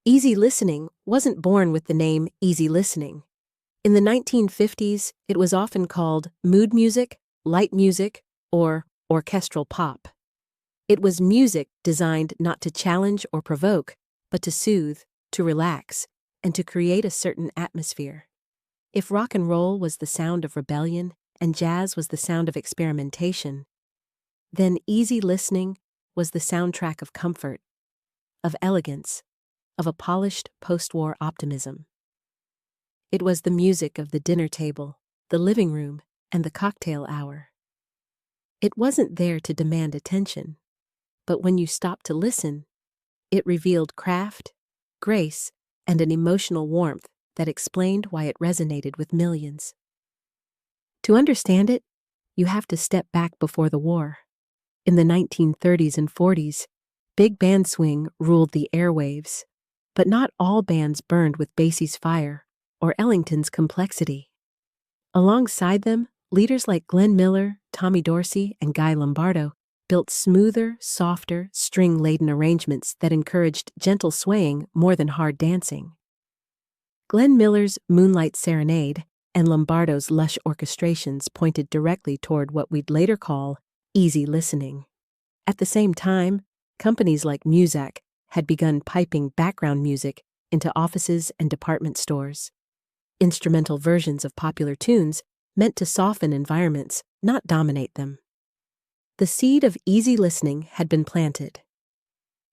Easy listening wasn't born with the name easy listening. In the 1950s, it was often called mood music, light music, or orchestral pop. It was music designed not to challenge or provoke, but to soothe, to relax, and to create a certain atmosphere. If rock and roll was the sound of rebellion and jazz was the sound of experimentation, then easy listening was the soundtrack of comfort, of elegance, of a polished post-war optimism. It was the music of the dinner table, the living room, and the cocktail hour. It wasn't there to demand attention, but when you stopped to listen, it revealed craft, grace, and an emotional warmth that explained why it resonated with millions. To understand it, you have to step back before the war. In the 1930s and 40s, big band swing ruled the airwaves, but not all bands burned with Basie's fire or Ellington's complexity. Alongside them, leaders like Glenn Miller, Tommy Dorsey, and Guy Lombardo built smoother, softer, string-laden arrangements that encouraged gentle swaying more than hard dancing. Glenn Miller's Moonlight Serenade and Lombardo's lush orchestrations pointed directly toward what we'd later call easy listening. At the same time, companies like Muzak had begun piping background music into offices and department stores. Instrumental versions of popular tunes meant to soften environments, not dominate them. The seed of easy listening had been planted.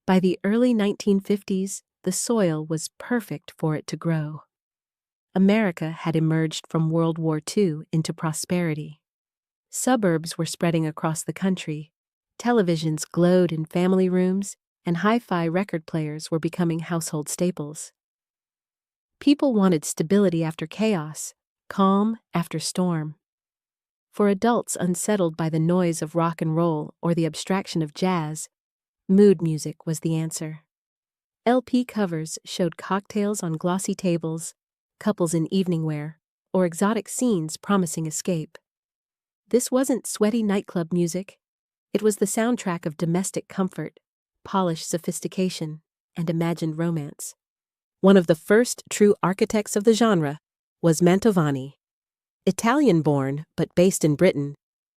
By the early 1950s, the soil was perfect for it to grow. America had emerged from World War II into prosperity. Suburbs were spreading across the country, televisions glowed in family rooms, and hi-fi record players were becoming household staples. People wanted stability after chaos, calm after storm. For adults unsettled by the noise of rock and roll or the abstraction of jazz, mood music was the answer. LP covers showed cocktails on glossy tables, couples in evening wear, or exotic scenes promising escape. This wasn't sweaty nightclub music. It was the soundtrack of domestic comfort, polished sophistication, and imagined romance. One of the first true architects of the genre was Mantovani. Italian-born but based in Britain,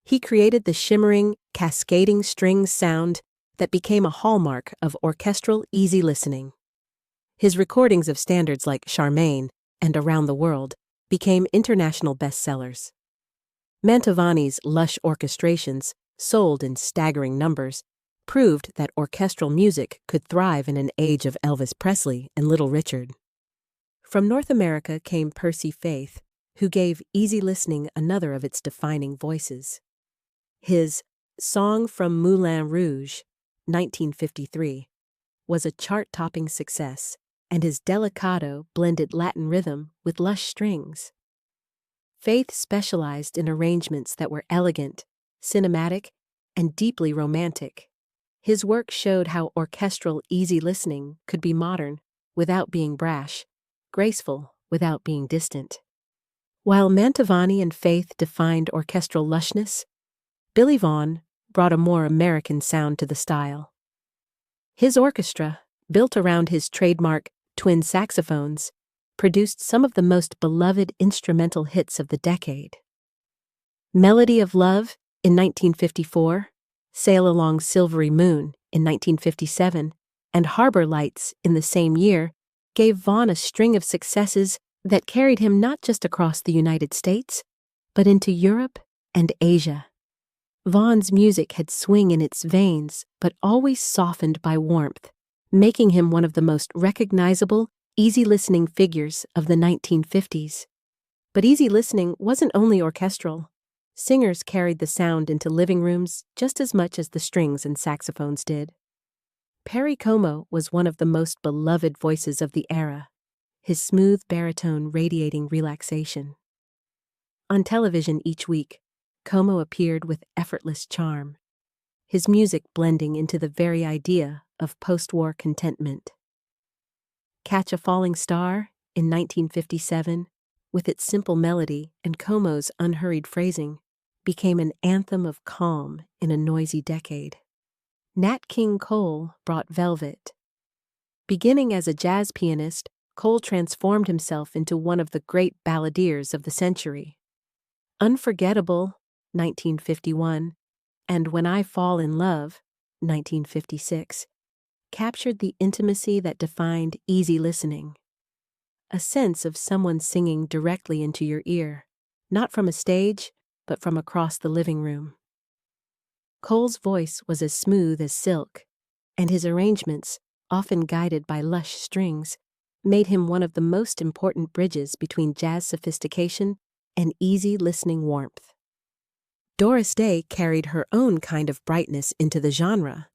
he created the shimmering, cascading strings sound that became a hallmark of orchestral easy listening. His recordings of standards like Charmaine and Around the World became international bestsellers. Mantovani's lush orchestrations, sold in staggering numbers, proved that orchestral music could thrive in an age of Elvis Presley and Little Richard. From North America came Percy Faith, who gave easy listening another of its defining voices. His Song from Moulin Rouge, 1953, was a chart-topping success, and his delicato blended Latin rhythm with lush strings. Faith specialized in arrangements that were elegant, cinematic, and deeply romantic. His work showed how orchestral easy listening could be modern without being brash, graceful without being distant. While Mantovani and Faith defined orchestral lushness, Billy Vaughn brought a more American sound to the style. His orchestra, built around his trademark twin saxophones, produced some of the most beloved instrumental hits of the decade. Melody of Love in 1954, Sail Along Silvery Moon in 1957, and Harbor Lights in the same year gave Vaughn a string of successes that carried him not just across the United States, but into Europe and Asia. Vaughn's music had swing in its veins, but always softened by warmth, making him one of the most recognizable, easy-listening figures of the 1950s. But easy listening wasn't only orchestral. Singers carried the sound into living rooms just as much as the strings and saxophones did. Perry Como was one of the most beloved voices of the era, his smooth baritone radiating relaxation. On television each week, Como appeared with effortless charm, his music blending into the very idea of post-war contentment. Catch a Falling Star in 1957, with its simple melody and Como's unhurried phrasing, became an anthem of calm in a noisy decade. Nat King Cole brought Velvet. Beginning as a jazz pianist, Cole transformed himself into one of the great balladeers of the century. Unforgettable, 1951, and When I Fall in Love, 1956, captured the intimacy that defined easy listening. A sense of someone singing directly into your ear, not from a stage, but from across the living room. Cole's voice was as smooth as silk, and his arrangements, often guided by lush strings, made him one of the most important bridges between jazz sophistication and easy listening warmth. Doris Day carried her own kind of brightness into the genre.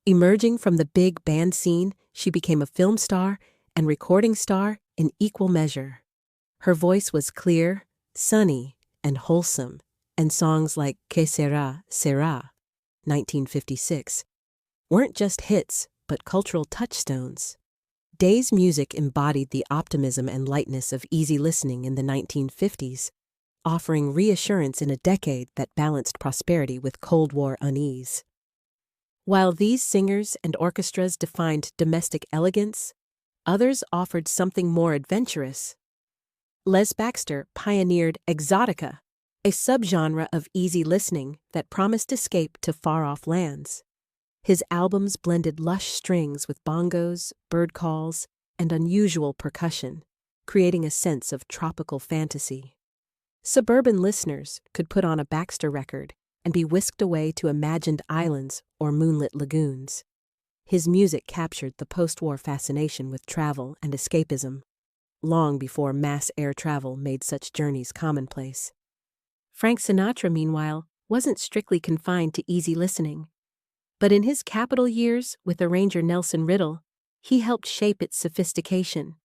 Emerging from the big band scene, she became a film star and recording star in equal measure. Her voice was clear, sunny, and wholesome, and songs like Que Sera, Sera, 1956, weren't just hits, but cultural touchstones. Day's music embodied the optimism and lightness of easy listening in the 1950s, offering reassurance in a decade that balanced prosperity with Cold War unease. While these singers and orchestras defined domestic elegance, others offered something more adventurous. Les Baxter pioneered exotica, a subgenre of easy listening that promised escape to far-off lands. His albums blended lush strings with bongos, bird calls, and unusual percussion, creating a sense of tropical fantasy. Suburban listeners could put on a Baxter record and be whisked away to imagined islands or moonlit lagoons. His music captured the post-war fascination with travel and escapism, long before mass air travel made such journeys commonplace. Frank Sinatra, meanwhile, wasn't strictly confined to easy listening. But in his Capitol years with arranger Nelson Riddle, he helped shape its sophistication.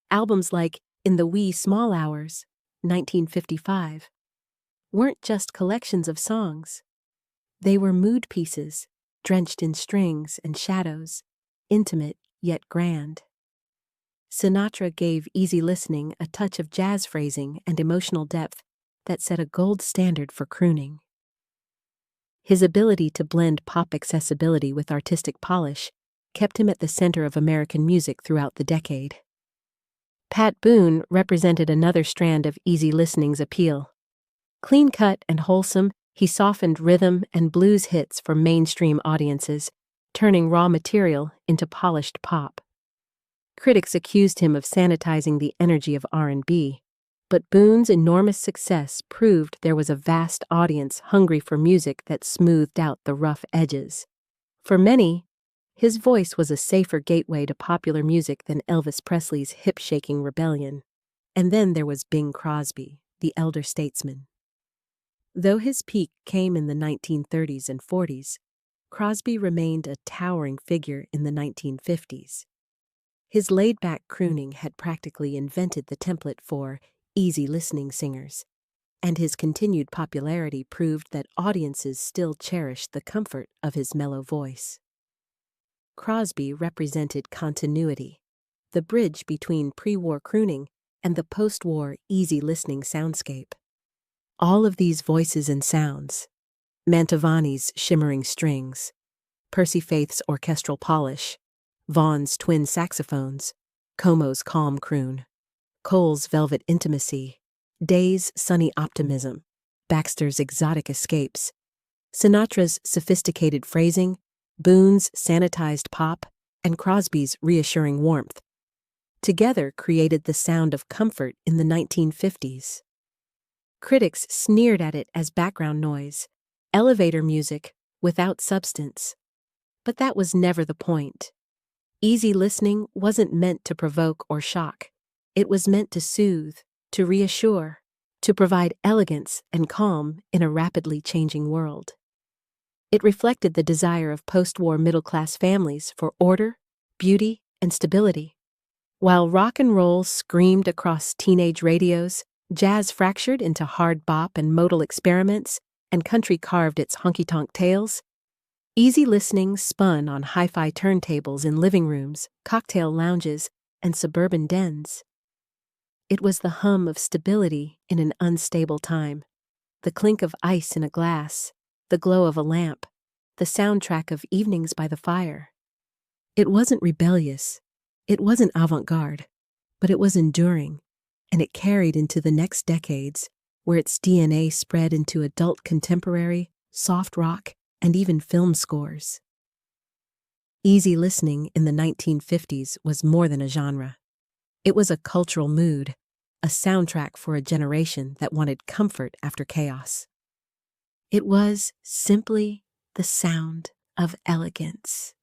Albums like In the Wee Small Hours, 1955, weren't just collections of songs. They were mood pieces, drenched in strings and shadows, intimate yet grand. Sinatra gave easy listening a touch of jazz phrasing and emotional depth that set a gold standard for crooning. His ability to blend pop accessibility with artistic polish kept him at the center of American music throughout the decade. Pat Boone represented another strand of easy listening's appeal. Clean-cut and wholesome, he softened rhythm and blues hits for mainstream audiences, turning raw material into polished pop. Critics accused him of sanitizing the energy of R&B, but Boone's enormous success proved there was a vast audience hungry for music that smoothed out the rough edges. For many, his voice was a safer gateway to popular music than Elvis Presley's hip-shaking rebellion. And then there was Bing Crosby, the elder statesman. Though his peak came in the 1930s and 40s, Crosby remained a towering figure in the 1950s. His laid-back crooning had practically invented the template for easy listening singers, and his continued popularity proved that audiences still cherished the comfort of his mellow voice. Crosby represented continuity, the bridge between pre-war crooning and the post-war easy listening soundscape. All of these voices and sounds, Mantovani's shimmering strings, Percy Faith's orchestral polish, Vaughan's twin saxophones, Como's calm croon, Cole's velvet intimacy, Day's sunny optimism, Baxter's exotic escapes, Sinatra's sophisticated phrasing, Boone's sanitized pop, and Crosby's reassuring warmth, together created the sound of comfort in the 1950s. Critics sneered at it as background noise, elevator music without substance. But that was never the point. Easy listening wasn't meant to provoke or shock. It was meant to soothe, to reassure, to provide elegance and calm in a rapidly changing world. It reflected the desire of post-war middle-class families for order, beauty, and stability. While rock and roll screamed across teenage radios, jazz fractured into hard bop and modal experiments, and country carved its honky-tonk tales, easy listening spun on hi-fi turntables in living rooms, cocktail lounges, and suburban dens. It was the hum of stability in an unstable time, the clink of ice in a glass, the glow of a lamp, the soundtrack of evenings by the fire. It wasn't rebellious, It wasn't avant-garde, but it was enduring, and it carried into the next decades, where its DNA spread into adult contemporary, soft rock, and even film scores. Easy listening in the 1950s was more than a genre. It was a cultural mood, a soundtrack for a generation that wanted comfort after chaos. It was simply the sound of elegance.